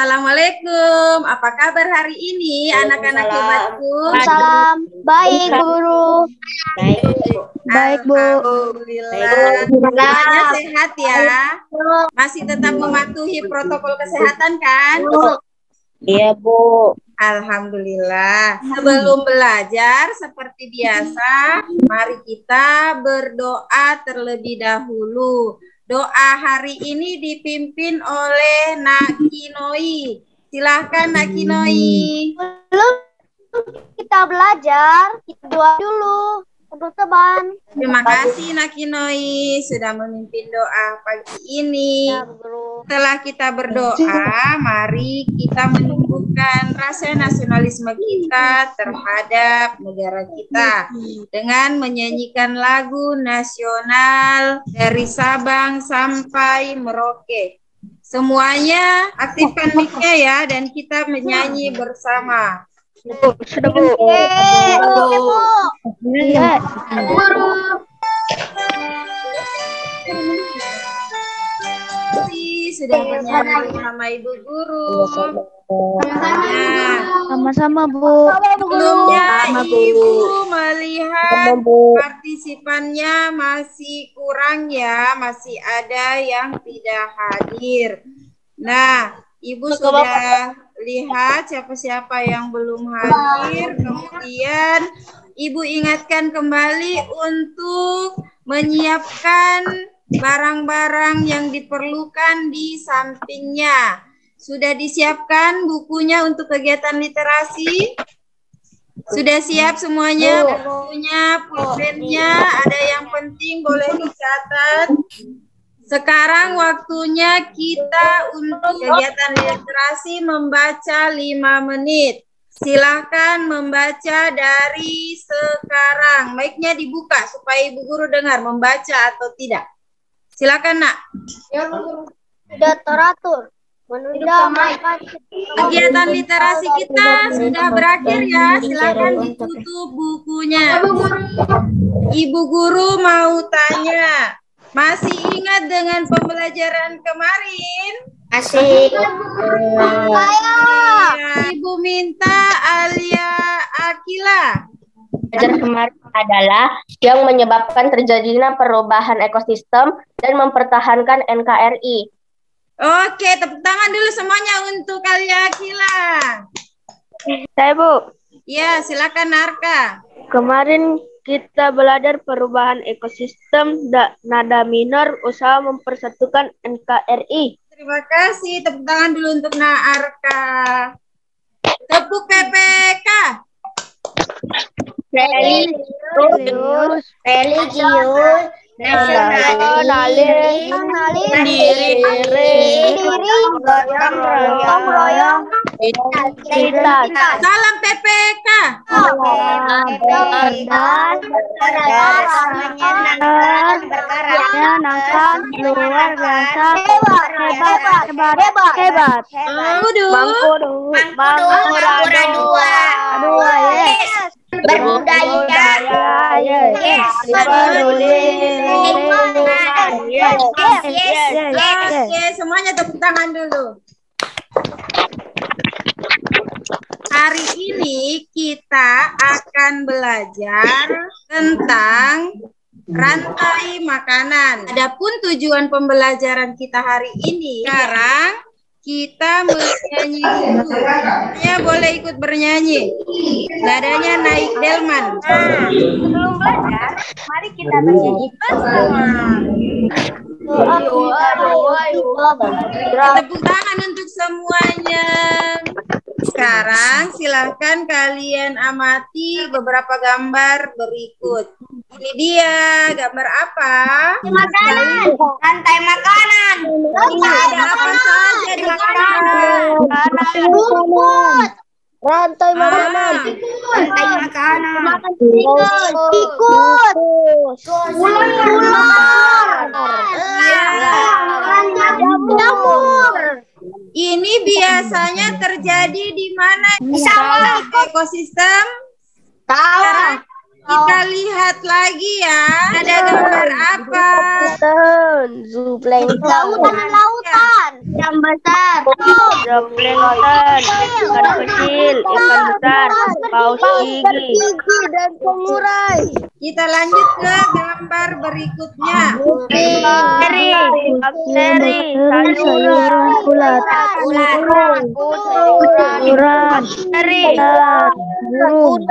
Assalamualaikum. Apa kabar hari ini anak-anak hebatku? Salam. Baik, Guru. Baik, Bu. Alhamdulillah. Semuanya sehat ya? Masih tetap mematuhi protokol kesehatan kan? Iya, Bu. Alhamdulillah. Sebelum belajar seperti biasa, mari kita berdoa terlebih dahulu. Doa hari ini dipimpin oleh Nak Kinoi. Silahkan Nak Kinoi. Belum kita belajar, kita doa dulu untuk teman. Terima kasih Nak Kinoi sudah memimpin doa pagi ini. Ya, Guru. Setelah kita berdoa, mari kita menumbuhkan rasa nasionalisme kita terhadap negara kita dengan menyanyikan lagu nasional dari Sabang sampai Merauke. Semuanya aktifkan mic-nya ya dan kita menyanyi bersama. Sudah, Bu. Oke, Bu. Iya. Guru. Sudah bernyanyi bersama Ibu Guru. Sama-sama, Bu. Sebelumnya Sama, Bu. Ibu melihat Sama, Bu. partisipannya masih kurang ya, masih ada yang tidak hadir. Nah, Ibu sudah lihat siapa-siapa yang belum hadir. Kemudian Ibu ingatkan kembali untuk menyiapkan barang-barang yang diperlukan di sampingnya. Sudah disiapkan bukunya untuk kegiatan literasi? Sudah siap semuanya bukunya, pulpennya, ada yang penting boleh dicatat. Sekarang waktunya kita untuk kegiatan literasi membaca 5 menit. Silahkan membaca dari sekarang. Mic-nya dibuka supaya Ibu Guru dengar membaca atau tidak. Silakan Nak. Sudah teratur. Menunda makan. Kegiatan literasi kita sudah berakhir ya. Silakan ditutup bukunya. Ibu Guru mau tanya. Masih ingat dengan pembelajaran kemarin? Asik. Ibu minta Alia Akila. Pelajaran kemarin adalah yang menyebabkan terjadinya perubahan ekosistem dan mempertahankan NKRI. Oke, tepuk tangan dulu semuanya untuk Alia Akila. Saya, Bu. Ya, silakan Narka. Kemarin kita belajar perubahan ekosistem nada minor usaha mempersatukan NKRI. Terima kasih. Tepuk tangan dulu untuk Naarka. Tepuk PPK. Religius, nasionalis, mandiri, gotong royong, identitas. Salam PPK. Menyenangkan, luar biasa, hebat. Mangkudu, dua, yes. Berbudaya, yes. Oke, semuanya tepuk tangan dulu. Hari ini kita akan belajar tentang rantai makanan. Adapun tujuan pembelajaran kita hari ini, sekarang kita bernyanyi dulu. Ya, boleh ikut bernyanyi. Nadanya naik delman. Sebelum belajar, mari kita bernyanyi bersama. Tepuk tangan untuk semuanya. Sekarang silahkan kalian amati beberapa gambar berikut. Ini dia, gambar apa? Makanan. Rantai makanan. Ada apa saja di gambar? Rumput. Rantai makanan. Rantai makanan. Tikus. Ular. Jamur. Ini biasanya terjadi di mana? Di sawah. Ekosistem. Sawah. Kita lihat lagi ya. Ada gambar apa? Zooplankton. Lautan. Yang besar. zooplankton, ikan kecil, ikan besar, paus gigi. Dan pengurai. Kita lanjut ke gambar berikutnya. Bakteri, sayuran, Ulat. bakteri, burung,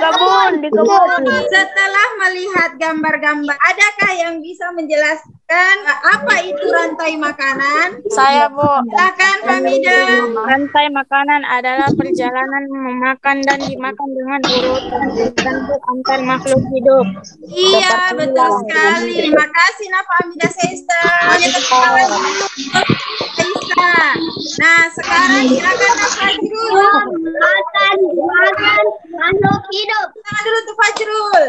kebun, di kebun. Setelah melihat gambar-gambar, adakah yang bisa menjelaskan apa itu rantai makanan? Saya, Bu. Silakan Hamidah. Rantai makanan adalah perjalanan memakan dan dimakan dengan urutan tertentu antar makhluk hidup. Iya, betul sekali. Terima kasih Nafa Hamidah Sesta. Semuanya tepuk tangan dulu untuk Sesta. Nah, sekarang silakan Fajrul. Makan makhluk hidup. Tangan dulu untuk Fajrul.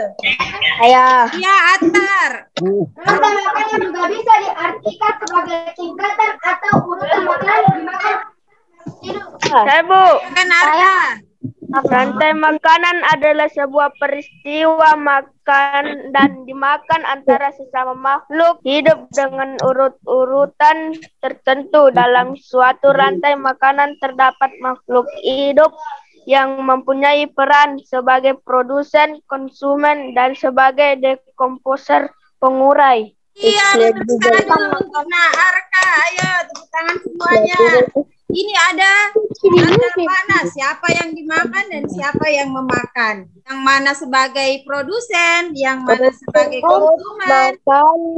Saya. Iya, Attar. Rantai makanan juga bisa diartikan sebagai tingkatan atau urutan makanan dimakan hidup. Saya, Bu. Silakan Arka. Rantai makanan adalah sebuah peristiwa makan dan dimakan antara sesama makhluk hidup dengan urut-urutan tertentu. Dalam suatu rantai makanan terdapat makhluk hidup yang mempunyai peran sebagai produsen, konsumen, dan sebagai dekomposer, pengurai. Iya, betul sekali untuk Arka. Ayo, tepuk tangan semuanya. Ini ada mana siapa yang dimakan dan siapa yang memakan. Yang mana sebagai produsen, yang mana sebagai konsumen,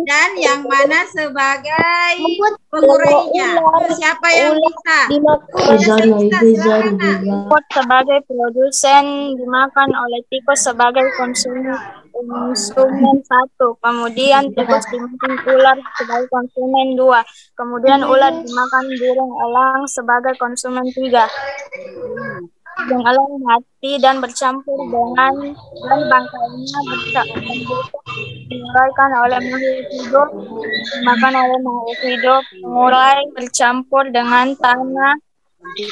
dan yang mana sebagai pengurainya. Siapa yang bisa? Tikus sebagai produsen dimakan oleh tikus sebagai konsumen satu. Kemudian tikus dimakan ular sebagai konsumen dua. Kemudian ular dimakan burung elang sebagai konsumen tiga. Burung elang mati dan bercampur dengan dan bangkainya diuraikan oleh makhluk hidup, dimakan oleh makhluk hidup, mulai bercampur dengan tanah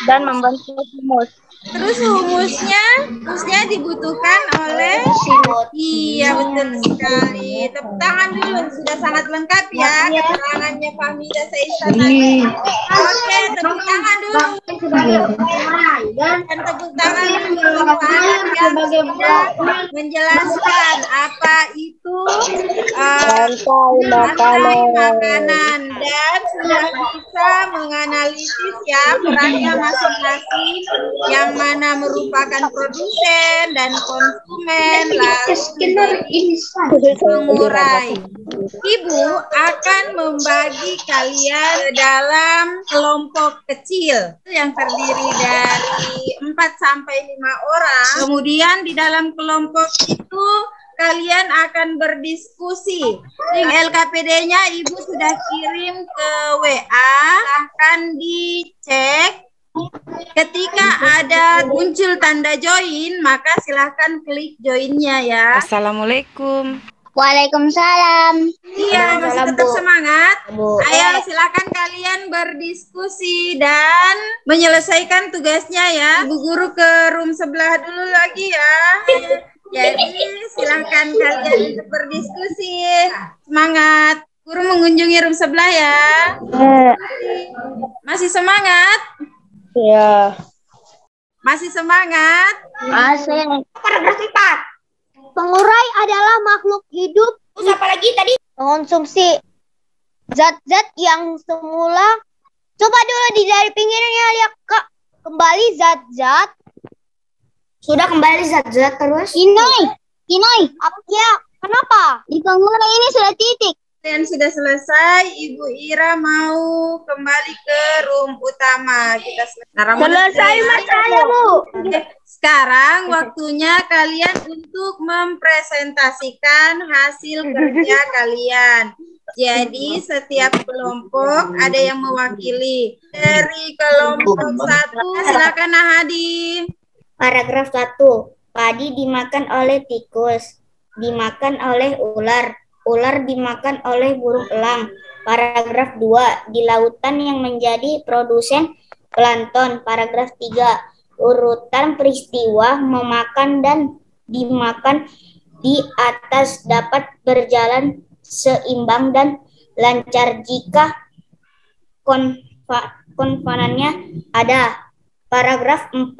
dan membentuk humus. Terus humusnya dibutuhkan oleh iya betul sekali. Tepuk tangan dulu, sudah sangat lengkap ya keterangannya Fahmidah Saista tadi. Oke, tepuk tangan dulu. Dan tepuk tangan dulu untuk anak yang sudah menjelaskan apa itu rantai makanan dan sudah bisa menganalisis ya perannya masing-masing, yang mana merupakan produsen dan konsumen lalu pengurai. Ibu akan membagi kalian ke dalam kelompok kecil yang terdiri dari 4 sampai 5 orang. Kemudian di dalam kelompok itu kalian akan berdiskusi. Link LKPD-nya Ibu sudah kirim ke WA, silahkan dicek. Ketika ada muncul tanda join, maka silahkan klik join-nya ya. Assalamualaikum. Waalaikumsalam. Iya, masih tetap semangat. Ayo silakan kalian berdiskusi dan menyelesaikan tugasnya ya. Ibu guru ke room sebelah dulu lagi ya. Jadi silahkan kalian untuk berdiskusi. Semangat. Guru mengunjungi room sebelah ya. Masih semangat? Ya. Masih semangat? Masih. Paragraf 4. Pengurai adalah makhluk hidup. Terus apa lagi tadi? Mengonsumsi zat-zat yang semula. Coba dulu dari pinggirnya lihat Kak. Kembali zat-zat. Sudah kembali zat-zat terus. Inoi. Ya, kenapa? Di pengurai ini sudah titik. Kalian sudah selesai, Ibu Ira mau kembali ke room utama. Kita Selesai masalah, Bu. Oke. Sekarang waktunya kalian untuk mempresentasikan hasil kerja kalian. Jadi setiap kelompok ada yang mewakili. Dari kelompok 1, silakan Nahadi. Paragraf 1. Padi dimakan oleh tikus, dimakan oleh ular. Ular dimakan oleh burung elang. Paragraf 2. Di lautan yang menjadi produsen plankton. Paragraf 3. Urutan peristiwa memakan dan dimakan di atas dapat berjalan seimbang dan lancar jika konvenannya ada. Paragraf 4.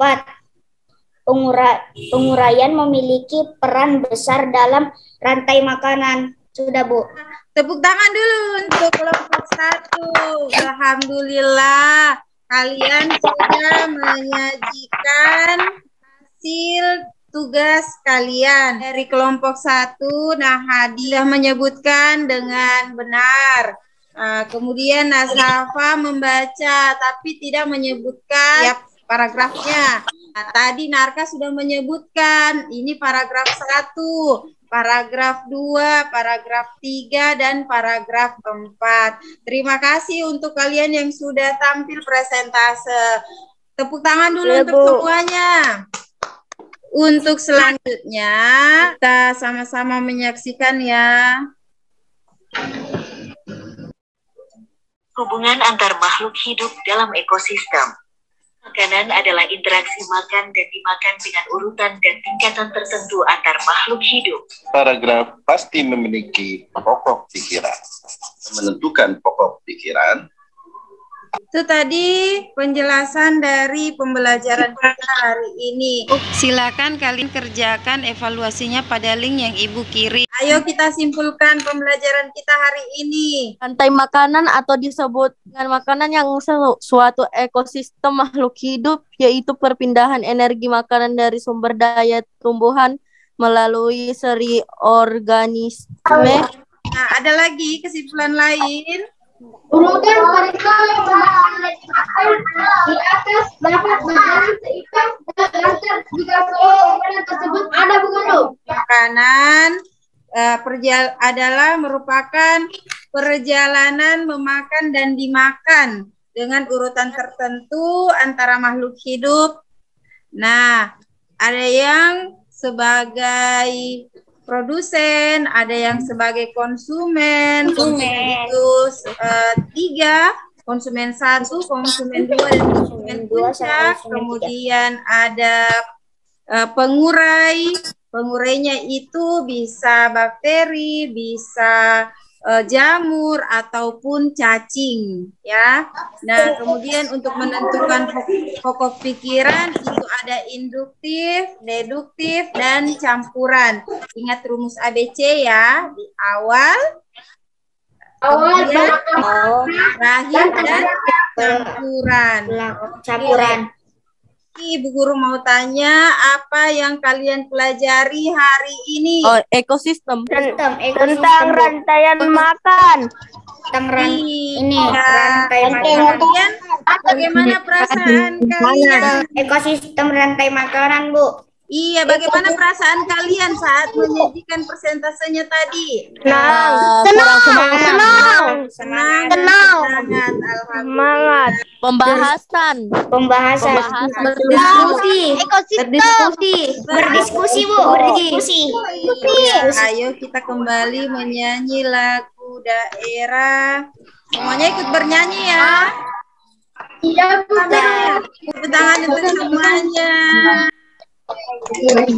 Penguraian memiliki peran besar dalam rantai makanan. Sudah, Bu. Tepuk tangan dulu untuk kelompok 1. Alhamdulillah, kalian sudah menyajikan hasil tugas kalian dari kelompok 1. Nah, Hadi sudah menyebutkan dengan benar. Kemudian Nasafa membaca tapi tidak menyebutkan tiap paragrafnya. Nah, tadi Narka sudah menyebutkan ini paragraf 1, paragraf 2, paragraf 3, dan paragraf 4. Terima kasih untuk kalian yang sudah tampil presentase. Tepuk tangan dulu untuk semuanya. Untuk selanjutnya, kita sama-sama menyaksikan ya. Hubungan antar makhluk hidup dalam ekosistem. Makanan adalah interaksi makan dan dimakan dengan urutan dan tingkatan tertentu antar makhluk hidup. Paragraf pasti memiliki pokok pikiran. Menentukan pokok pikiran. Itu tadi penjelasan dari pembelajaran kita hari ini. Silakan kalian kerjakan evaluasinya pada link yang Ibu kirim. Ayo kita simpulkan pembelajaran kita hari ini. Rantai makanan atau disebut dengan makanan yang suatu ekosistem makhluk hidup, yaitu perpindahan energi makanan dari sumber daya tumbuhan melalui seri organisme. Nah, ada lagi kesimpulan lain. Urutan vertikal di atas dapat berjalan seimbang dan lancar jika semua komponen tersebut ada, bukan, Bu? Makanan adalah merupakan perjalanan memakan dan dimakan dengan urutan tertentu antara makhluk hidup. Nah, ada yang sebagai produsen, ada yang sebagai konsumen. Itu 3, konsumen 1, konsumen 2, dan konsumen puncak. Kemudian ada pengurai. Pengurainya itu bisa bakteri, bisa jamur ataupun cacing, ya. Nah, kemudian untuk menentukan pokok pikiran itu ada induktif, deduktif, dan campuran. Ingat rumus ABC ya, di awal, kemudian terakhir, dan campuran. Ibu guru mau tanya apa yang kalian pelajari hari ini? Oh, ekosistem. Tentang rantaian makan. Tentang ini rantai makanan. Kalian bagaimana perasaan kalian? Ekosistem rantai makanan, Bu. Iya, bagaimana perasaan kalian saat menyajikan persentasenya tadi? Senang. Semangat. Pembahasan. Berdiskusi, Bu. Ayo kita kembali menyanyi lagu daerah. Semuanya ikut bernyanyi ya. Tepuk tangan untuk semuanya.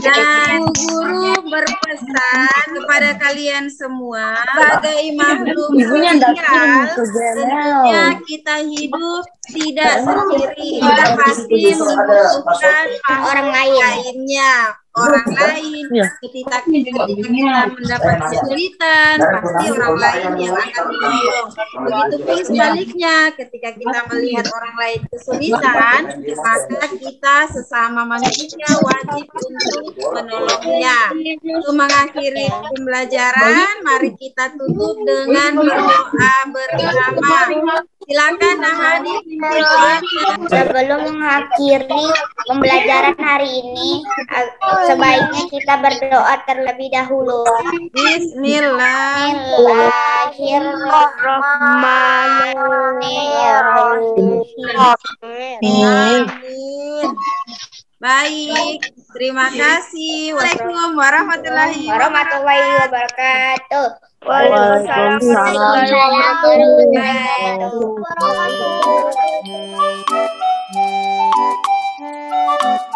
Dan guru berpesan kepada kalian semua, sebagai makhluk sosial, tentunya kita hidup tidak sendiri. Kita pasti membutuhkan orang lainnya. Orang lain, ketika kita mendapat kesulitan, pasti orang lain yang akan menolong. Begitu pun sebaliknya, ketika kita melihat orang lain kesulitan, maka kita sesama manusia wajib untuk menolongnya. Untuk mengakhiri pembelajaran, mari kita tutup dengan berdoa bersama. Silakan Nahadi. Sebelum mengakhiri pembelajaran hari ini, sebaiknya kita berdoa terlebih dahulu. Bismillahirrahmanirrahim. Baik, terima kasih. Wassalamualaikum warahmatullahi wabarakatuh. Waalaikumsalam warahmatullahi wabarakatuh.